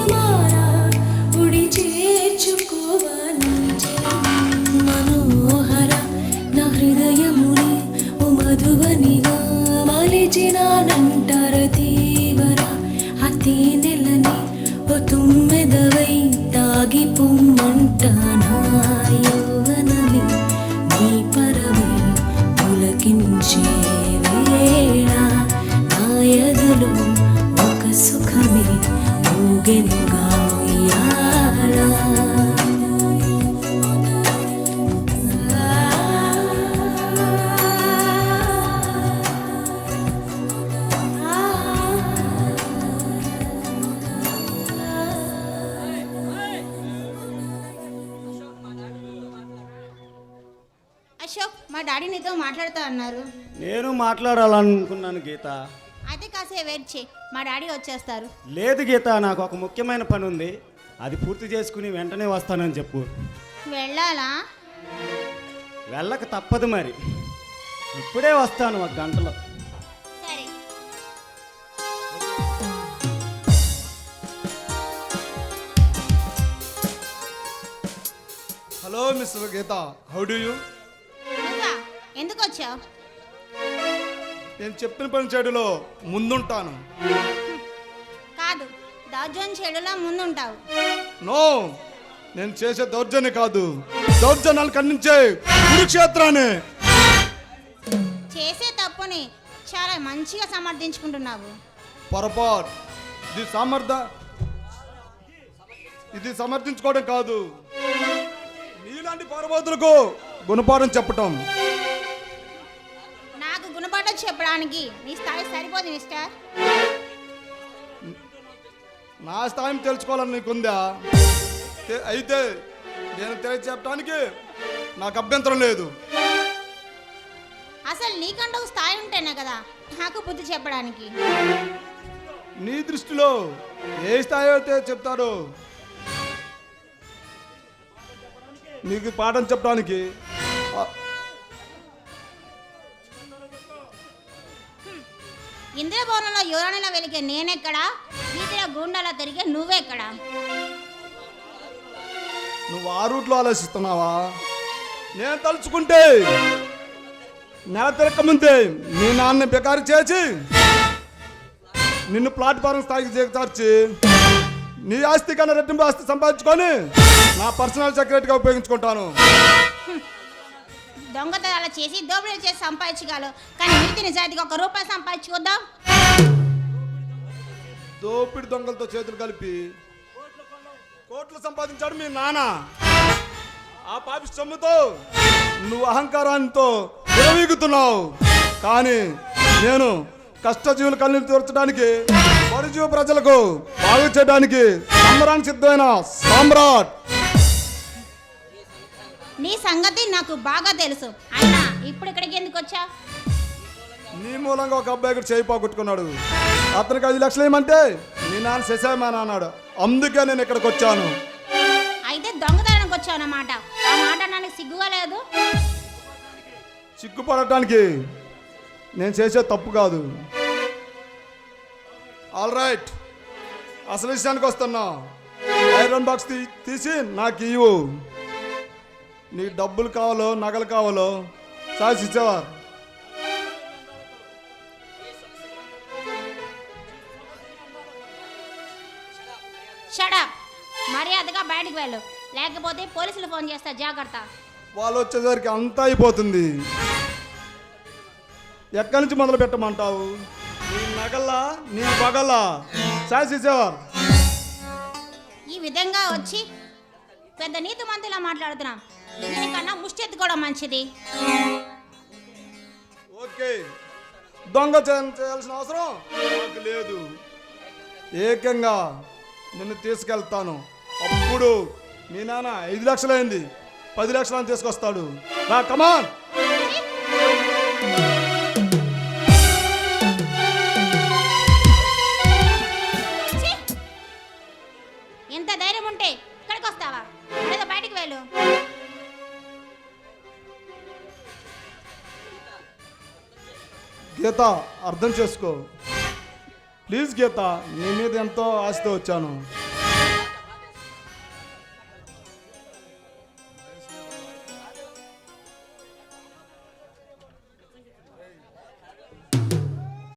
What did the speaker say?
ప్రియమారా ఉడి చేర్చుకోవాలి మనోహర నా హృదయముని ఓ మధువనిగా మలిచినానంటార తీవర అతి నెలని ఓ తుమ్మెదవై తాగి పొమ్మంటానా యౌవనమే నీ పరమే పులకించే వేళ నా ఎదలో ఒక సుఖమే ఊగెనుగా ఉయ్యాల అశోక్, మా డాడీ నీతో మాట్లాడుతా అన్నారు. నేను మాట్లాడాలనుకున్నాను గీత. అయితే కాసేపు వెయిట్ చేయి, మా డాడీ వచ్చేస్తారు. లేదు గీత, నాకు ఒక ముఖ్యమైన పని ఉంది, అది పూర్తి చేసుకుని వెంటనే వస్తానని చెప్పు. వెళ్ళాలా? వెళ్ళక తప్పదు మరి. ఇప్పుడే వస్తాను, ఒక గంటలో. సరే. Hello mister Geeta, how do you? నువ్వా? ఎందుకు వచ్చావు? నేను చెప్పిన పని చేయడంలో ముందుంటాను. కాదు, దౌర్జన్యం చెడులా ముందుంటావు. నో, నేను చేసే దౌర్జన్యం కాదు, దౌర్జన్యాలు ఖండించే కురుక్షేత్రాన్ని. చేసే తప్పుని చాలా మంచిగా సమర్థించుకుంటున్నావు. పొరపాటు. ఇది సమర్థించుకోవడం కాదు, నీలాంటి పరబోతులకు గుణపాఠం చెప్పటం. నాకు గుణపాఠం చెప్పడానికి నీ స్థాయి సరిపోదు మిస్టర్. నా స్థాయిని తెలుసుకోవాలని నీకుందా? అయితే నేను తెలియచెప్పడానికి నాకు అభ్యంతరం లేదు. అసలు నీకంటూ ఒక స్థాయి ఉంటేనే కదా నాకు బుద్ధి చెప్పడానికి. నీ దృష్టిలో ఏ స్థాయి అయితే చెప్తారో నీకు పాఠం చెప్పడానికి. ఇంద్రభవనంలో యువరాణిలో వెలిగే నేనెక్కడా, వీధిలో గుండాలో తిరిగే నువ్వెక్కడా? నువ్వు ఆ రూట్లో ఆలోచిస్తున్నావా? నేను తలుచుకుంటే నెల తిరగకముందే నీ నాన్న బెకారు చేసి నిన్ను ప్లాట్ఫారం స్థాయికి చేర్చి నీ ఆస్తి కన్నా రెట్టింపు ఆస్తి సంపాదించుకొని నా పర్సనల్ సెక్రటరీగా ఉపయోగించుకుంటాను. దొంగతనాలు చేసి దోపిడీలు చేసి సంపాదించగలవు, కానీ నీతి నిజాయితీగా ₹1 సంపాదించుకుందాం. దోపిడి దొంగలతో చేతులు కలిపి కోట్లు సంపాదించాడు మీ నాన్న. ఆ పాపి సొమ్ముతో నువ్వు అహంకారాంతో విరవీగుతున్నావు. కానీ నేను కష్టజీవులు కళ్ళు తీర్చడానికి, పరుజీవ ప్రజలకు బాగు చేయడానికి సంబరానికి సిద్ధమైన సామ్రాట్. నీ సంగతి నాకు బాగా తెలుసు. అయినా ఇప్పుడు ఇక్కడికి ఎందుకు వచ్చా? నీ మూలంగా ఒక అబ్బాయి కూడా చేయి పోగొట్టుకున్నాడు. అతనికి 5 లక్షలు ఏమంటే నీ నాన్న శశామని అన్నాడు. అందుకే నేను ఇక్కడికి వచ్చాను. అయితే దొంగతనానికి వచ్చావు అన్నమాట. ఆ మాట నాకు సిగ్గుగా లేదు. సిగ్గుపడటానికి నేను చేసే తప్పు కాదు. ఆల్ రైట్, అసలు విషయానికి వస్తున్నా. ఐరన్ బాక్స్ తీసి నాకు ఇవ్వు. నీ డబ్బులు కావాలో నగలు కావాలో సాక్షి ఇచ్చేవారు. షడప్, మర్యాదగా బయటికి వెళ్ళు, లేకపోతే పోలీసులు ఫోన్ చేస్తా. జాగ్రత్త. వాళ్ళు వచ్చేసరికి అంతా అయిపోతుంది. ఎక్కడి నుంచి మొదలు పెట్టమంటావు? నీ నగల్లా నీ పగల్లా సాక్షి ఇచ్చేవారు. ఈ విధంగా వచ్చి పెద్ద నీతి మంత్రిలా మాట్లాడుతున్నాం. దీనికన్నా ముష్టి ఎత్తుకోవడం మంచిది. ఓకే, దొంగ చేయాల్సిన అవసరం నాకు లేదు. ఏకంగా నిన్ను తీసుకెళ్తాను. అప్పుడు మీ నాన్న 5 లక్షలైంది 10 లక్షలని తీసుకొస్తాడు. రా, కమాన్. ఎంత ధైర్యం ఉంటే ఇక్కడికి వస్తావా? లేదా బయటికి వెళ్ళు. గీత, అర్థం చేసుకో ప్లీజ్. గీత, నీ మీద ఎంతో ఆశతో వచ్చాను.